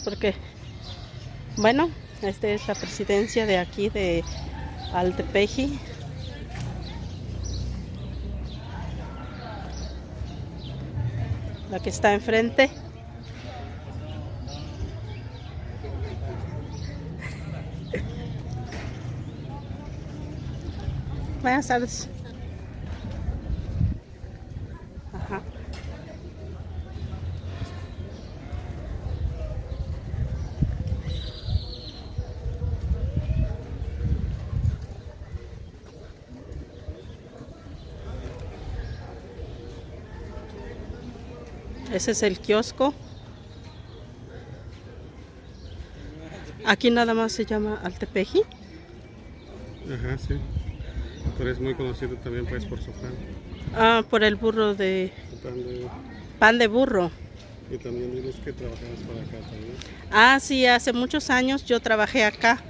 porque, bueno, esta es la presidencia de aquí de Altepeji. La que está enfrente. Buenas tardes. Ajá. Ese es el kiosco. Aquí nada más se llama Altepeji. Ajá, sí. Pero es muy conocido también pues por su pan. Ah, por el burro de... Pan Pan de burro. Y también dices que trabajamos por acá también. Ah, sí, hace muchos años yo trabajé acá.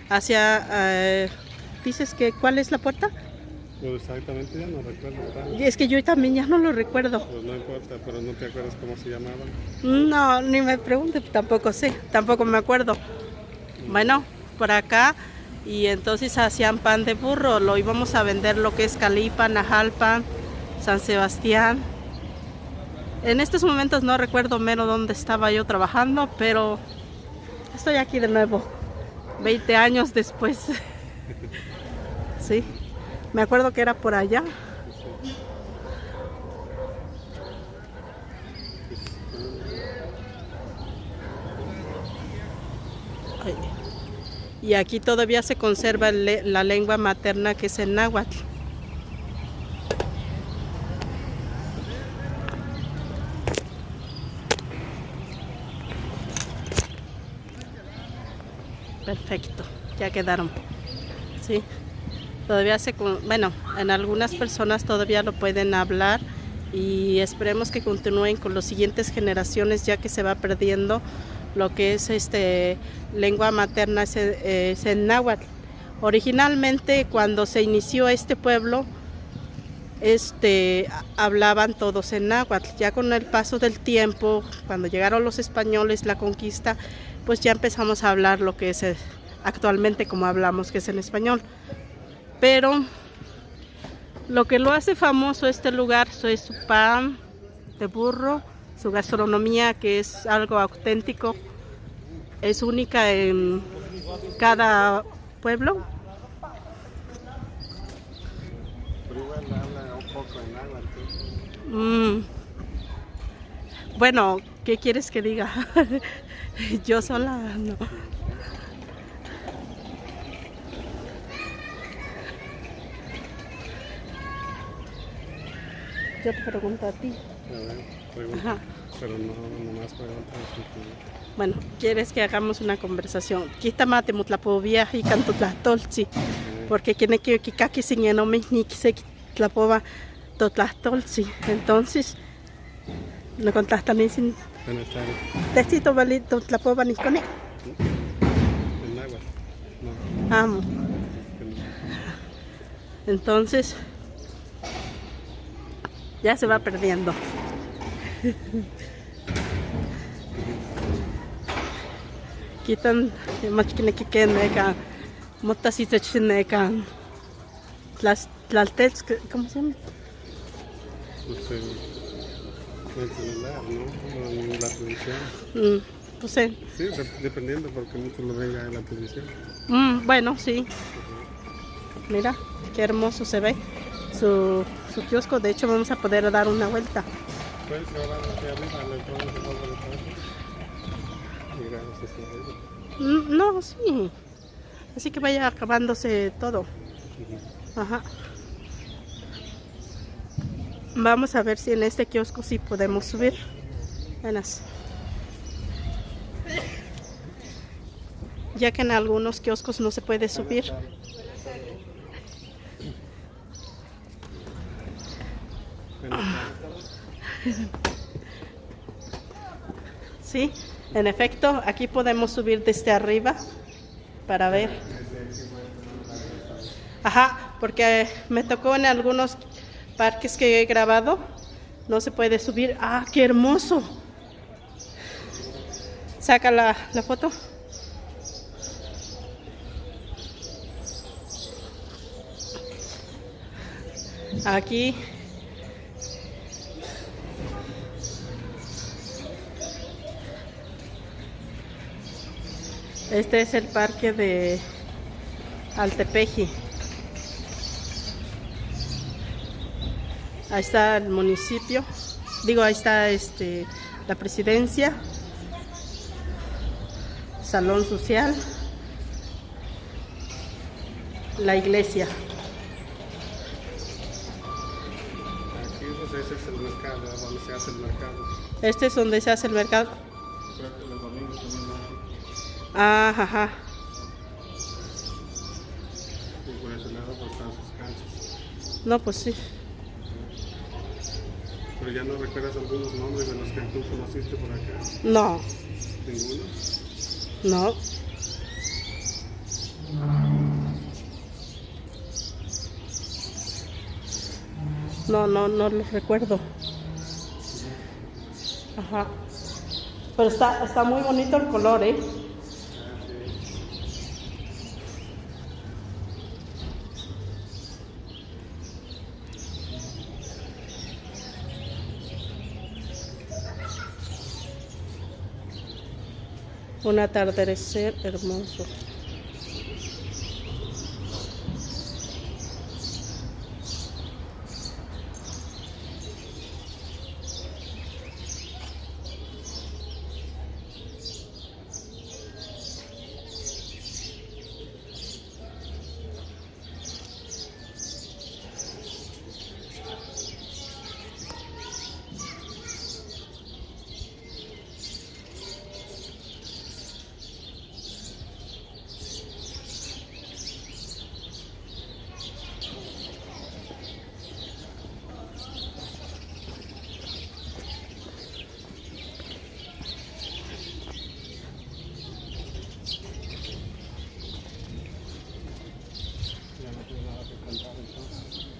Hacia... ¿dices que cuál es la puerta? Pues exactamente ya no recuerdo. Es que yo también ya no lo recuerdo. Pues no importa, pero no te acuerdas cómo se llamaban. No, ni me pregunte, tampoco sé, tampoco me acuerdo. Bueno, por acá, y entonces hacían pan de burro, lo íbamos a vender lo que es Calipa, Najalpa, San Sebastián. En estos momentos no recuerdo mero dónde estaba yo trabajando, pero estoy aquí de nuevo, 20 años después. Sí, me acuerdo que era por allá. Ay. Y aquí todavía se conserva la lengua materna, que es el náhuatl. Perfecto, ya quedaron. Sí, todavía bueno, en algunas personas todavía lo pueden hablar y esperemos que continúen con las siguientes generaciones, ya que se va perdiendo lo que es lengua materna, es el náhuatl. Originalmente, cuando se inició este pueblo, hablaban todos en náhuatl. Ya con el paso del tiempo, cuando llegaron los españoles, la conquista, pues ya empezamos a hablar lo que es actualmente como hablamos, que es en español. Pero lo que lo hace famoso este lugar es su pan de burro, su gastronomía, que es algo auténtico, es única en cada pueblo. Pero igual habla un poco en náhuatl. Bueno, ¿qué quieres que diga? Yo sola no. Yo te pregunto a ti. A ver, pregunta. Ajá. Pero no, nomás preguntas. Bueno, ¿quieres que hagamos una conversación? Quita mate mutlapovia y canto tlahtoltzi. Porque tiene que kikaki sin enome ni se tlapova totlahtoltzi. Entonces, no contestan sin Buenas tardes. testito valito tlapova ni con él. ¿En náhuatl? No. Amo. Que no. Entonces, ya se va perdiendo. Quitan machquineque que necan, motasito chinecan, tlaltels, ¿cómo se llama? Pues en celular, ¿no? En la televisión. Pues sí. Sí, dependiendo, porque muchos lo ven ya en la televisión. Bueno, sí. Mira, qué hermoso se ve su kiosco. De hecho, vamos a poder dar una vuelta. Puedes grabar hacia arriba, le pones el logo de todo. Y grabas hacia arriba. No, sí. Así que vaya acabándose todo. Ajá. Vamos a ver si en este kiosco sí podemos subir. Buenas. Ya que en algunos kioscos no se puede subir. Sí, en efecto, aquí podemos subir desde arriba para ver. Ajá, porque me tocó en algunos parques que he grabado, no se puede subir. ¡Ah, qué hermoso! Saca la foto. Aquí. Este es el parque de Altepeji. Ahí está el municipio. Digo, ahí está la presidencia. Salón social. La iglesia. Aquí pues ese es el mercado, donde se hace el mercado. Este es donde se hace el mercado. Creo que los domingos también hay. Ajá. Y por ese lado pues están sus canchas. No, pues sí. Pero ya no recuerdas algunos nombres de los que tú conociste por acá. No. ¿Ninguno? No. No los recuerdo. Ajá. Pero está muy bonito el color, ¿eh? Un atardecer hermoso.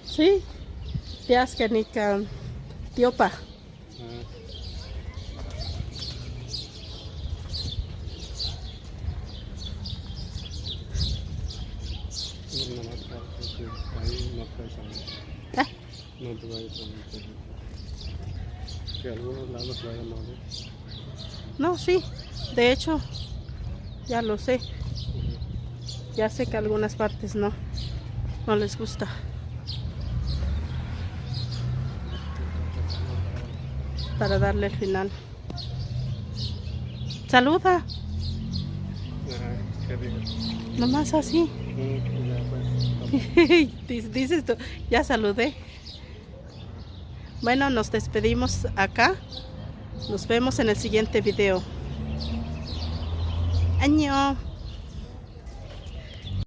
Sí, Tiasquenica, Tiopa. No, nomás porque ahí no puedes salir. No te vayas a meter. Que algunos lados vayan a ver. No, sí, de hecho, ya lo sé. Ya sé que algunas partes no les gusta. Para darle el final. Saluda. ¿Qué digo? Nomás así. Ya pues. Dices tú, ya saludé. Bueno, nos despedimos acá. Nos vemos en el siguiente video. Año.